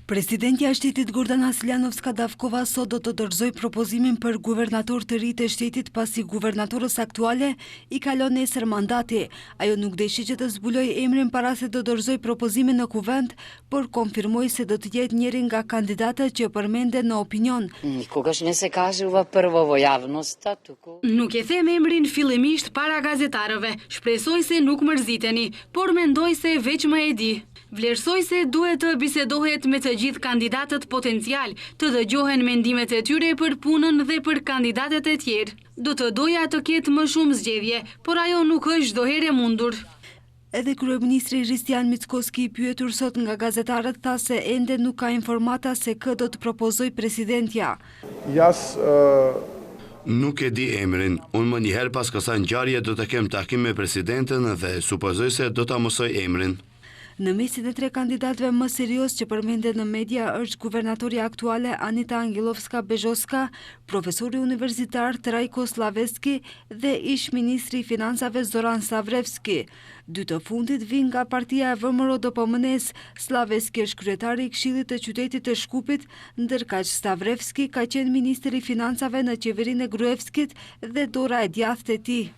Presidentja e shtetit Gordana Siljanovska-Davkova sot do të dorëzoj propozimin për guvernator të ri të shtetit pasi guvernatorës aktuale i kalon nesër mandati. Ajo nuk deshi që të zbuloj emrin para se të dorëzoj propozimin në kuvend, por konfirmoi se do të jetë njëri nga kandidatët që përmenden në opinion. Nuk e them emrin fillimisht para gazetarëve, shpresoj se nuk mërziteni, por mendoj se veç më e di. Vlerësoj se duhet të bisedohet me të gjithë kandidatët potencial, të dëgjohen mendimet e tyre për punën dhe për kandidatët e tjerë. Do të doja të ketë më shumë zgjedhje, por ajo nuk është çdo herë e mundur. Edhe kryeministri Hristijan Mickoski, i pyetur sot nga gazetarët, tha se ende nuk ka informata se kë do të propozoj presidentja. Nuk e di emrin, unë më njëherë pas kësaj ngjarje do të kem takim me presidenten dhe supozoj se do ta mësoj emrin. Në mesin e 3 kandidatëve më serios që përmenden në media është guvernatori aktuale Anita Angelovska-Bezhoska, profesori universitar Trajko Slaveski dhe ish ministri i financave Zoran Stavrevski. Dy të fundit vijnë nga partia e VMRO DPMNE-s. Slaveski është kryetari i Këshillit të qytetit të Shkupit, ndërkaq Stavrevski ka qenë ministri i financave në qeverinë e Gruevskit dhe dora e djathtë e tij.